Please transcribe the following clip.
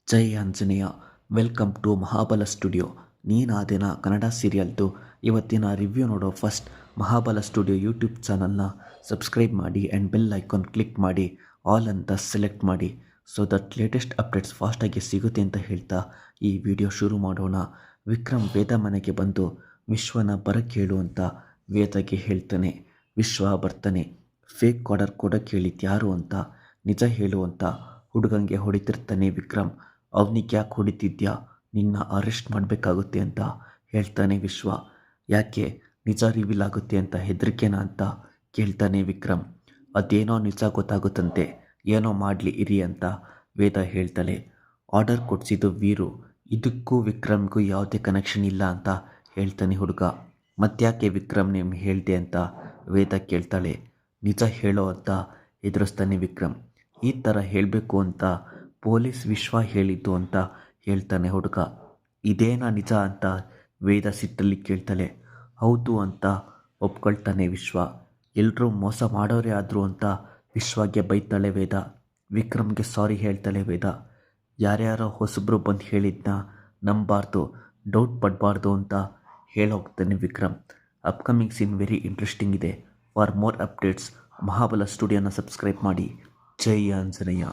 Jai Anjaneya. Welcome to Mahabala studio. ನೀನಾದೇನ ಕನ್ನಡ ಸೀರಿಯಲ್ದು ಇವತ್ತಿನ ರಿವ್ಯೂ ನೋಡೋ ಫಸ್ಟ್ ಮಹಾಬಲ ಸ್ಟುಡಿಯೋ ಯೂಟ್ಯೂಬ್ ಚಾನಲ್ನ ಸಬ್ಸ್ಕ್ರೈಬ್ ಮಾಡಿ ಆ್ಯಂಡ್ ಬೆಲ್ ಐಕಾನ್ ಕ್ಲಿಕ್ ಮಾಡಿ ಆಲ್ ಅಂತ ಸೆಲೆಕ್ಟ್ ಮಾಡಿ ಸೊ ದಟ್ ಲೇಟೆಸ್ಟ್ ಅಪ್ಡೇಟ್ಸ್ ಫಾಸ್ಟಾಗಿ ಸಿಗುತ್ತೆ ಅಂತ ಹೇಳ್ತಾ ಈ ವಿಡಿಯೋ ಶುರು ಮಾಡೋಣ. ವಿಕ್ರಮ್ ವೇದ ಮನೆಗೆ ಬಂದು ವಿಶ್ವನ ಬರಕ್ಕೆ ಹೇಳು ಅಂತ ವೇದಗೆ ಹೇಳ್ತಾನೆ. ವಿಶ್ವ ಬರ್ತಾನೆ. ಫೇಕ್ ಆರ್ಡರ್ ಕೊಡೋಕ್ಕೆ ಹೇಳಿದ್ಯಾರು ಅಂತ ನಿಜ ಹೇಳು ಅಂತ ಹುಡುಗಂಗೆ ಹೊಡಿತಿರ್ತಾನೆ ವಿಕ್ರಮ್. ಅವನಿಗೆ ಯಾಕೆ ಹೊಡಿತಿದ್ಯಾ, ನಿನ್ನ ಅರೆಸ್ಟ್ ಮಾಡಬೇಕಾಗುತ್ತೆ ಅಂತ ಹೇಳ್ತಾನೆ ವಿಶ್ವ. ಯಾಕೆ, ನಿಜ ರಿವೀಲ್ ಆಗುತ್ತೆ ಅಂತ ಹೆದರಿಕೆನಾ ಅಂತ ಕೇಳ್ತಾನೆ ವಿಕ್ರಮ್. ಅದೇನೋ ನಿಜ ಗೊತ್ತಾಗುತ್ತಂತೆ, ಏನೋ ಮಾಡಲಿ ಇರಿ ಅಂತ ವೇದ ಹೇಳ್ತಾಳೆ. ಆರ್ಡರ್ ಕೊಡಿಸಿದ್ದು ವೀರು, ಇದಕ್ಕೂ ವಿಕ್ರಮ್ಗೂ ಯಾವುದೇ ಕನೆಕ್ಷನ್ ಇಲ್ಲ ಅಂತ ಹೇಳ್ತಾನೆ ಹುಡುಗ. ಮತ್ತ್ಯಾಕೆ ವಿಕ್ರಮ್ ನೇಮ್ ಹೇಳಿದೆ ಅಂತ ವೇದ ಕೇಳ್ತಾಳೆ. ನಿಜ ಹೇಳೋ ಅಂತ ಎದುರಿಸ್ತಾನೆ ವಿಕ್ರಮ್. ಈ ಥರ ಹೇಳಬೇಕು ಅಂತ ಪೊಲೀಸ್ ವಿಶ್ವ ಹೇಳಿದ್ದು ಅಂತ ಹೇಳ್ತಾನೆ ಹುಡುಗ. ಇದೇನಾ ನಿಜ ಅಂತ ವೇದ ಸಿಟ್ಟಲ್ಲಿ ಕೇಳ್ತಾಳೆ. ಹೌದು ಅಂತ ಒಪ್ಕೊಳ್ತಾನೆ ವಿಶ್ವ. ಎಲ್ಲರೂ ಮೋಸ ಮಾಡೋರೇ ಆದರು ಅಂತ ವಿಶ್ವಗೆ ಬೈತಾಳೆ ವೇದ. ವಿಕ್ರಮ್ಗೆ ಸಾರಿ ಹೇಳ್ತಾಳೆ ವೇದ. ಯಾರ್ಯಾರೋ ಹೊಸಬ್ರು ಬಂದು ಹೇಳಿದ್ನ ನಂಬಾರ್ದು, ಡೌಟ್ ಪಡಬಾರ್ದು ಅಂತ ಹೇಳೋಗ್ತಾನೆ Vikram. Upcoming scene very interesting ಇದೆ. ಫಾರ್ ಮೋರ್ ಅಪ್ಡೇಟ್ಸ್ ಮಹಾಬಲ ಸ್ಟುಡಿಯೋನ ಸಬ್ಸ್ಕ್ರೈಬ್ ಮಾಡಿ. ಜೈ ಆಂಜನೇಯ.